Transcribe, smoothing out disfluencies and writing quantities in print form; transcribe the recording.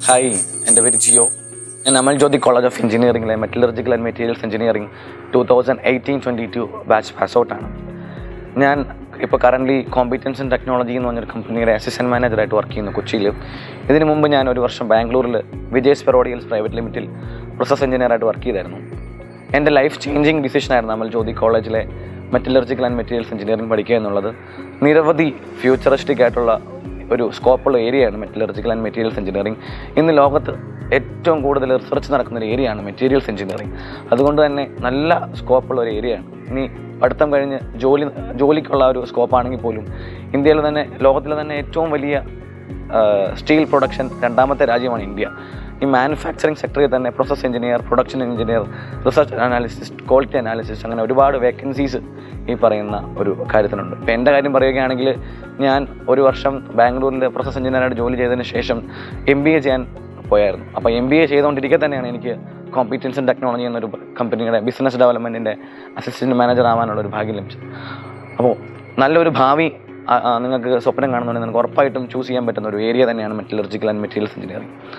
Hi, എൻ്റെ പേര് ജിയോ. ഞാൻ അമൽ ജ്യോതി കോളേജ് ഓഫ് എഞ്ചിനീയറിംഗിലെ metallurgical and materials engineering 2018-22 batch pass ഔട്ടാണ്. ഞാൻ ഇപ്പോൾ കറൻ്റ്ലി കോമ്പീറ്റൻസ് ആൻഡ് ടെക്നോളജി എന്ന് പറഞ്ഞൊരു കമ്പനിയുടെ അസിസ്റ്റൻറ്റ് മാനേജറായിട്ട് വർക്ക് ചെയ്യുന്നു കൊച്ചിയിൽ. ഇതിനു മുമ്പ് ഞാൻ ഒരു വർഷം ബാംഗ്ലൂരിൽ വിജയ് പെറോഡിയൽസ് പ്രൈവറ്റ് ലിമിറ്റിൽ പ്രോസസ് എഞ്ചിനീയറായിട്ട് വർക്ക് ചെയ്തായിരുന്നു. എൻ്റെ ലൈഫ് ചേഞ്ചിങ് ഡിസിഷനായിരുന്നു അമൽ ജ്യോതി കോളേജിലെ മെറ്റലർജിക്കൽ ആൻഡ് മെറ്റീരിയൽസ് എഞ്ചിനീയറിംഗ് പഠിക്കുക എന്നുള്ളത്. നിരവധി ഫ്യൂച്ചറിസ്റ്റിക് ആയിട്ടുള്ള ഒരു സ്കോപ്പുള്ള ഏരിയയാണ് മെറ്റലർജിക്കൽ ആൻഡ് മെറ്റീരിയൽസ് എഞ്ചിനീയറിംഗ്. ഇന്ന് ലോകത്ത് ഏറ്റവും കൂടുതൽ റിസർച്ച് നടക്കുന്നൊരു ഏരിയയാണ് മെറ്റീരിയൽസ് എഞ്ചിനീയറിംഗ്. അതുകൊണ്ട് തന്നെ നല്ല സ്കോപ്പുള്ള ഒരു ഏരിയയാണ്. ഇനി പഠിത്തം കഴിഞ്ഞ് ജോലിക്കുള്ള ഒരു സ്കോപ്പാണെങ്കിൽ പോലും ഇന്ത്യയിൽ തന്നെ ലോകത്തിലെ തന്നെ ഏറ്റവും വലിയ സ്റ്റീൽ പ്രൊഡക്ഷൻ രണ്ടാമത്തെ രാജ്യമാണ് ഇന്ത്യ. ഈ മാനുഫാക്ചറിങ് സെക്ടറിൽ തന്നെ process engineer, production engineer, research analyst, quality analyst, അങ്ങനെ ഒരുപാട് വേക്കൻസീസ് ഈ പറയുന്ന ഒരു കാര്യത്തിനുണ്ട്. ഇപ്പോൾ എൻ്റെ കാര്യം പറയുകയാണെങ്കിൽ ഞാൻ ഒരു വർഷം ബാംഗ്ലൂരിൽ പ്രോസസ് എഞ്ചിനീയറായിട്ട് ജോലി ചെയ്തതിന് ശേഷം MBA ചെയ്യാൻ പോയായിരുന്നു. അപ്പോൾ MBA ചെയ്തുകൊണ്ടിരിക്കെ തന്നെയാണ് എനിക്ക് കോമ്പീറ്റൻസ് ആൻഡ് ടെക്നോളജി എന്നൊരു കമ്പനിയുടെ ബിസിനസ് ഡെവലപ്മെൻറ്റിൻ്റെ അസിസ്റ്റൻറ്റ് മാനേജർ ആവാനുള്ളൊരു ഭാഗ്യം ലഭിച്ചു. അപ്പോൾ നല്ലൊരു ഭാവി നിങ്ങൾക്ക് സ്വപ്നം കാണുന്നുണ്ടെങ്കിൽ നിങ്ങൾക്ക് ഉറപ്പായിട്ടും ചൂസ് ചെയ്യാൻ പറ്റുന്ന ഒരു ഏരിയ തന്നെയാണ് മെറ്റലർജിക്കൽ ആൻഡ് മെറ്റീരിയൽസ് എഞ്ചിനീയറിംഗ്.